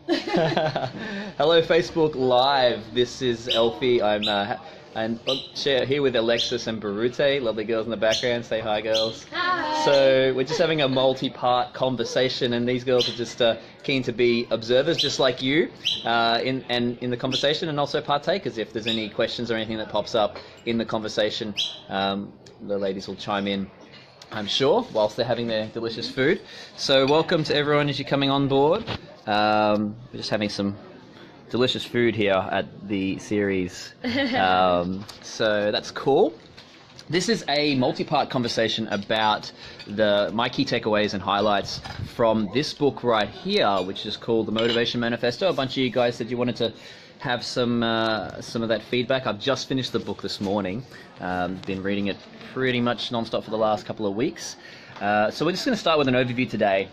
Hello, Facebook Live. This is Elphie. I'm here with Alexis and Birutė, lovely girls in the background. Say hi, girls. Hi. So we're just having a multi-part conversation, and these girls are just keen to be observers, just like you, in the conversation, and also partakers. If there's any questions or anything that pops up in the conversation, the ladies will chime in, I'm sure, whilst they're having their delicious food. So welcome to everyone as you're coming on board. We're just having some delicious food here at the series. So that's cool. This is a multi-part conversation about my key takeaways and highlights from this book right here, which is called The Motivation Manifesto. A bunch of you guys said you wanted to have some of that feedback. I've just finished the book this morning. Been reading it pretty much non-stop for the last couple of weeks. So we're just going to start with an overview today,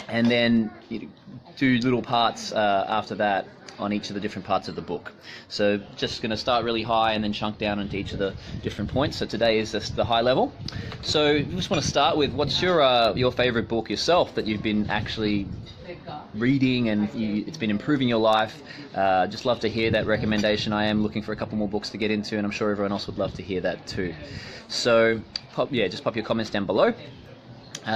and then do little parts after that on each of the different parts of the book. So just going to start really high and then chunk down into each of the different points. So today is just the high level. So we just want to start with, what's your favorite book yourself that you've been actually reading and it's been improving your life? Just love to hear that recommendation. I am looking for a couple more books to get into, and I'm sure everyone else would love to hear that too. So just pop your comments down below.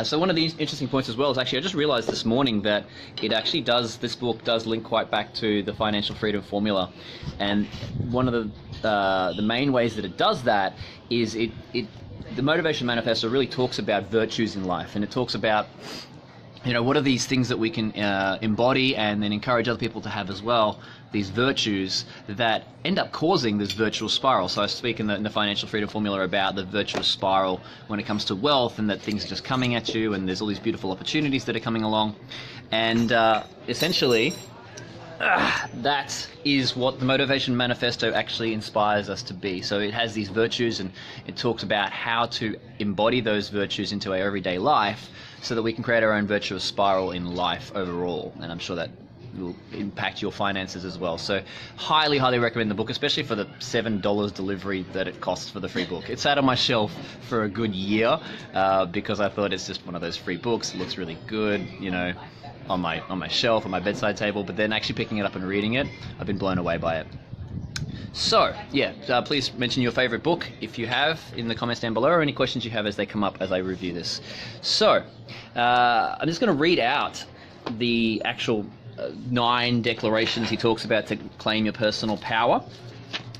So one of the interesting points as well is, actually, I just realized this morning that this book does link quite back to the financial freedom formula. And one of the main ways that it does that is the Motivation Manifesto really talks about virtues in life, and it talks about, what are these things that we can embody and then encourage other people to have as well, these virtues that end up causing this virtuous spiral. So I speak in the financial freedom formula about the virtuous spiral when it comes to wealth, and that things are just coming at you, and there's all these beautiful opportunities that are coming along. And essentially, that is what the Motivation Manifesto actually inspires us to be. So it has these virtues, and it talks about how to embody those virtues into our everyday life so that we can create our own virtuous spiral in life overall. And I'm sure that will impact your finances as well. So highly recommend the book, especially for the $7 delivery that it costs for the free book. It's sat on my shelf for a good year because I thought it's just one of those free books. It looks really good, on my shelf, on my bedside table, but then actually picking it up and reading it, I've been blown away by it. So, please mention your favorite book if you have in the comments down below, or any questions you have as they come up as I review this. So, I'm just going to read out the actual 9 declarations he talks about to claim your personal power.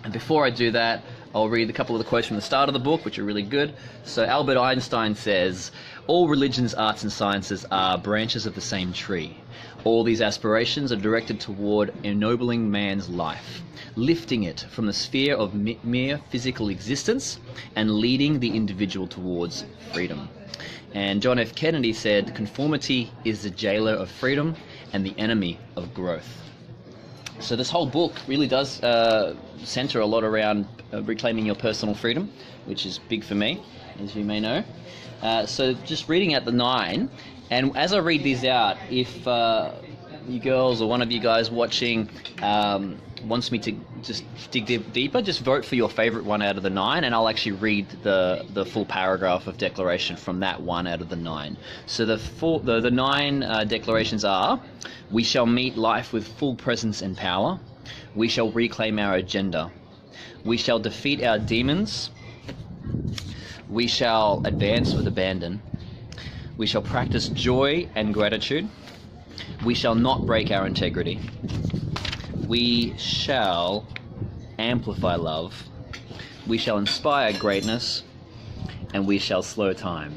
And before I do that, I'll read a couple of the quotes from the start of the book, which are really good. So Albert Einstein says, "All religions, arts and sciences are branches of the same tree. All these aspirations are directed toward ennobling man's life, lifting it from the sphere of mere physical existence and leading the individual towards freedom." And John F. Kennedy said, "Conformity is the jailer of freedom and the enemy of growth." So this whole book really does center a lot around reclaiming your personal freedom, which is big for me, as you may know. So just reading out the 9, and as I read these out, if you girls or one of you guys watching wants me to just dig deeper, just vote for your favorite one out of the 9, and I'll actually read the full paragraph of declaration from that one out of the 9. So the 9 declarations are: we shall meet life with full presence and power. We shall reclaim our agenda. We shall defeat our demons. We shall advance with abandon. We shall practice joy and gratitude. We shall not break our integrity. We shall amplify love. We shall inspire greatness. And we shall slow time.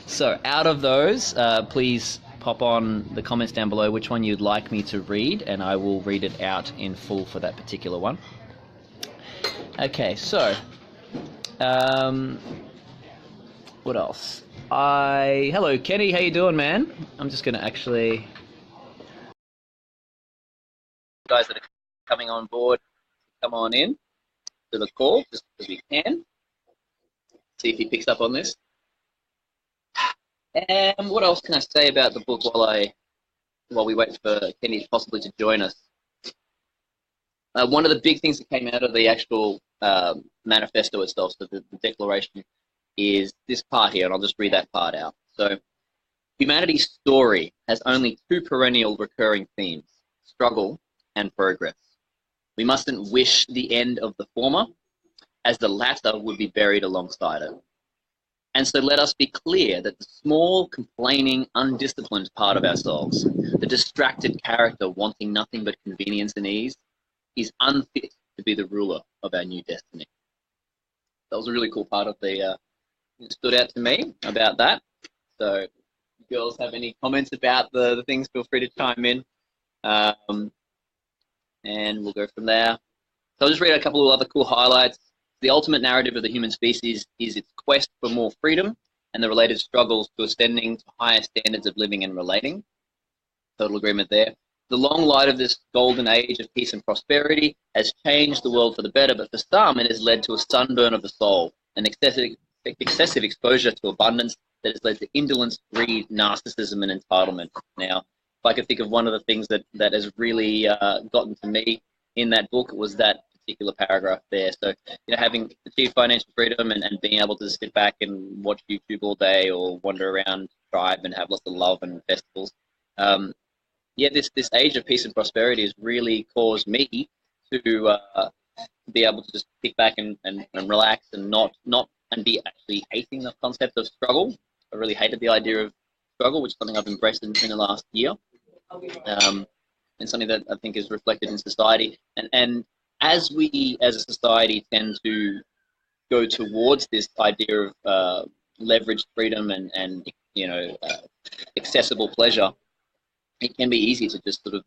So out of those, please pop on the comments down below which one you'd like me to read, and I will read it out in full for that particular one. Okay, so what else? Hello Kenny, how you doing, man? I'm just gonna actually, guys that are coming on board, come on in to the call just as we can. See if he picks up on this. And what else can I say about the book while we wait for Kenny possibly to join us? One of the big things that came out of the actual manifesto itself, so the declaration, is this part here, and I'll just read that part out. So, humanity's story has only 2 perennial recurring themes: struggle, and progress. We mustn't wish the end of the former, as the latter would be buried alongside it. And so let us be clear that the small, complaining, undisciplined part of ourselves, the distracted character wanting nothing but convenience and ease, is unfit to be the ruler of our new destiny. That was a really cool part of the, stood out to me about that. So if you girls have any comments about the things, feel free to chime in. And we'll go from there. So I'll just read a couple of other cool highlights. The ultimate narrative of the human species is its quest for more freedom and the related struggles to ascending to higher standards of living and relating. Total agreement there. The long light of this golden age of peace and prosperity has changed the world for the better, but for some it has led to a sunburn of the soul, an excessive exposure to abundance that has led to indolence, greed, narcissism, and entitlement. Now, if I could think of one of the things that has really gotten to me in that book, was that particular paragraph there. So, having achieved financial freedom and being able to sit back and watch YouTube all day or wander around tribe and have lots of love and festivals. This age of peace and prosperity has really caused me to be able to just kick back and relax and not be actually hating the concept of struggle. I really hated the idea of struggle, which is something I've embraced in the last year, and something that I think is reflected in society. And as we, as a society, tend to go towards this idea of leveraged freedom and accessible pleasure, it can be easy to just sort of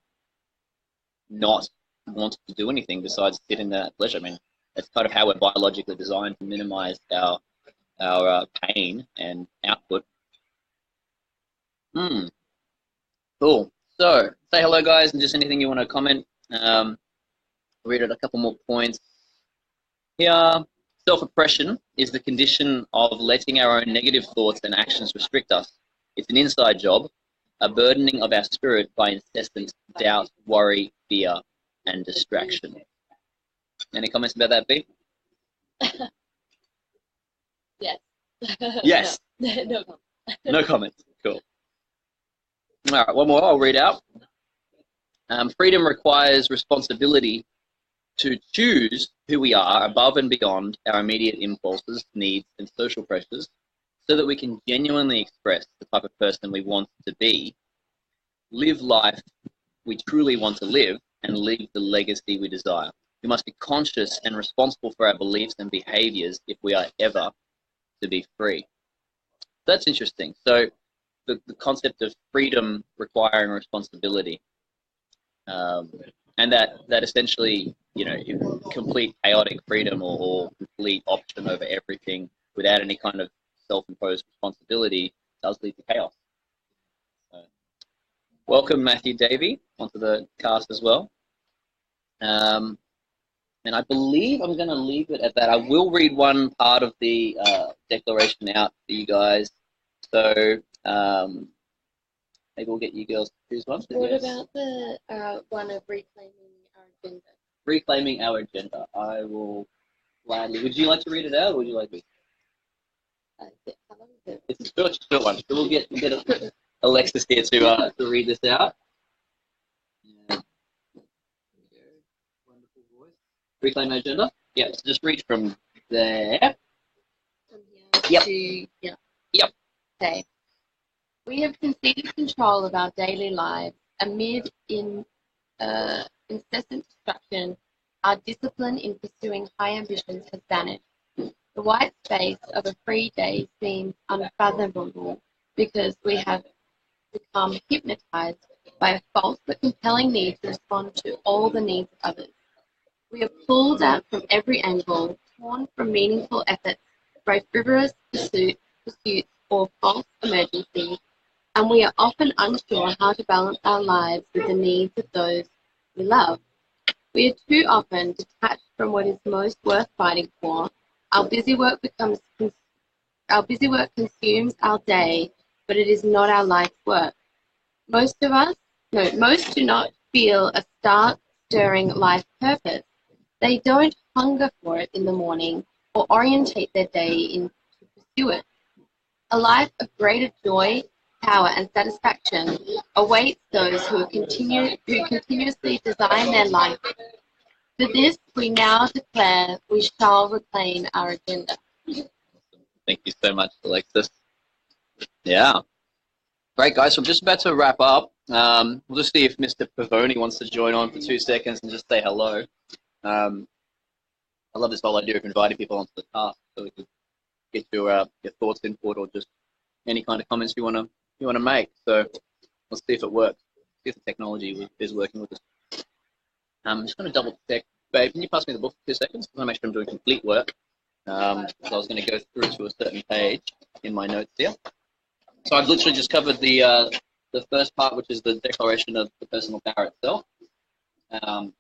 not want to do anything besides sit in that pleasure. I mean, that's kind of how we're biologically designed, to minimize our pain and output. Cool. So say hello, guys, and just anything you want to comment. Read out a couple more points here. Self-oppression is the condition of letting our own negative thoughts and actions restrict us. It's an inside job, a burdening of our spirit by incessant doubt, worry, fear, and distraction. Any comments about that, B? Yes. Yes. No comment. No comments. Cool. All right, one more I'll read out. Freedom requires responsibility to choose who we are above and beyond our immediate impulses, needs, and social pressures, so that we can genuinely express the type of person we want to be, live life we truly want to live, and leave the legacy we desire. We must be conscious and responsible for our beliefs and behaviors if we are ever to be free. That's interesting. So the concept of freedom requiring responsibility, and that essentially, complete chaotic freedom or complete option over everything without any kind of self-imposed responsibility does lead to chaos. So, welcome Matthew Davey onto the cast as well. And I believe I'm going to leave it at that. I will read one part of the declaration out for you guys. So maybe we'll get you girls to choose one. What about the one of reclaiming our agenda? Reclaiming our agenda. I will gladly. Would you like to read it out, or would you like me? How long is it? It's a short one. So we'll get Alexis here to read this out. Yeah. Wonderful voice. Reclaim our agenda. Yeah. So just read from there. From here to here. Yep. Okay. We have conceded control of our daily lives amid incessant distraction. Our discipline in pursuing high ambitions has vanished. The white space of a free day seems unfathomable because we have become hypnotized by a false but compelling need to respond to all the needs of others. We are pulled out from every angle, torn from meaningful efforts by frivolous pursuits or false emergencies, and we are often unsure how to balance our lives with the needs of those we love. We are too often detached from what is most worth fighting for. Our busy work consumes our day, but it is not our life's work. Most do not feel a stirring life purpose. They don't hunger for it in the morning or orientate their day to pursue it. A life of greater joy power and satisfaction awaits those who continuously design their life. For this, we now declare we shall reclaim our agenda. Thank you so much, Alexis. Yeah. Great, guys. So I'm just about to wrap up. We'll just see if Mr. Pavoni wants to join on for 2 seconds and just say hello. I love this whole idea of inviting people onto the task so we could get your thoughts, input, or just any kind of comments you want to make. So let's see if it works. See if the technology is working with us. I'm just going to double check. Babe, can you pass me the book for 2 seconds? I want to make sure I'm doing complete work. So I was going to go through to a certain page in my notes here. So I've literally just covered the first part, which is the declaration of the personal power itself. And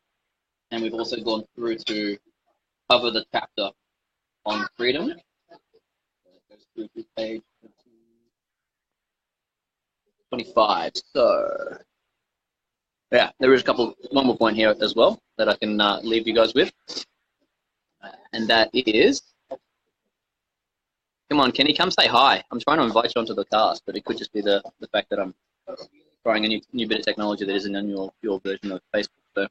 we've also gone through to cover the chapter on freedom. It goes through to page 25. So yeah, there is one more point here as well that I can leave you guys with. And that is, come on, Kenny, come say hi. I'm trying to invite you onto the cast, but it could just be the fact that I'm trying a new bit of technology that isn't in your version of Facebook. So,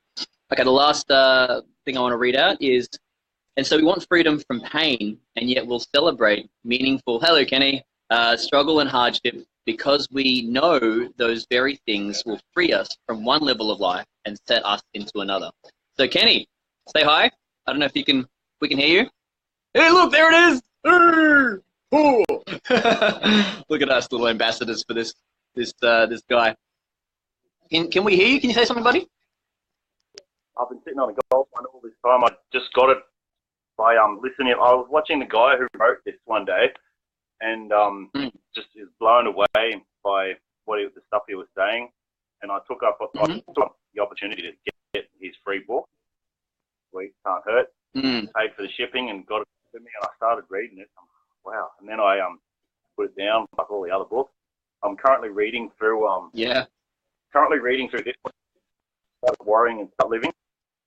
okay, the last thing I want to read out is, and so we want freedom from pain, and yet we'll celebrate meaningful, hello, Kenny, struggle and hardship, because we know those very things will free us from one level of life and set us into another. So, Kenny, say hi. I don't know if we can hear you. Hey, look, there it is. Oh. Look at us, little ambassadors for this guy. Can we hear you? Can you say something, buddy? I've been sitting on a golf one all this time. I just got it by listening. I was watching the guy who wrote this one day, and just is blown away by the stuff he was saying. And I took up the opportunity to get his free book. Sweet, can't hurt. Paid for the shipping and got it to me, and I started reading it. Wow! And then I put it down like all the other books. I'm currently reading through this one, Start Worrying and Start Living,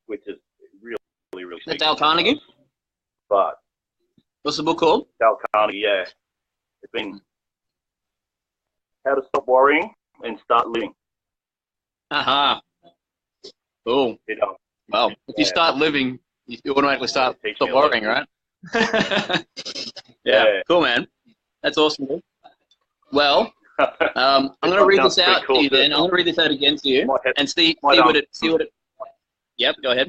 which is really That's Dale Carnegie. But what's the book called? Dale Carnegie, yeah. It's been How to Stop Worrying and Start Living. Aha. Cool. Well, if you start living, you automatically stop worrying, right? Yeah. Cool, man. That's awesome, man. Well, I'm going to read this out to you then. I'm going to read this out again to you and see what it. Yep, go ahead.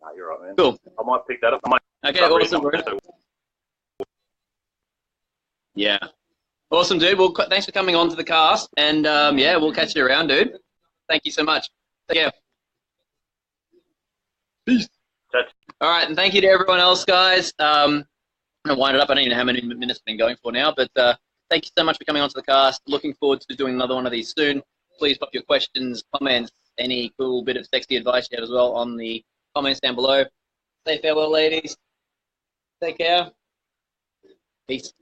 No, you're right, man. Cool. I might pick that up. Okay, awesome, bro. Yeah. Awesome, dude. Well, thanks for coming on to the cast, and yeah, we'll catch you around, dude. Thank you so much. Take care. Peace. All right, and thank you to everyone else, guys. I'm going to wind it up. I don't even know how many minutes I've been going for now, but thank you so much for coming onto the cast. Looking forward to doing another one of these soon. Please pop your questions, comments, any cool bit of sexy advice you have as well on the comments down below. Say farewell, ladies. Take care. Peace.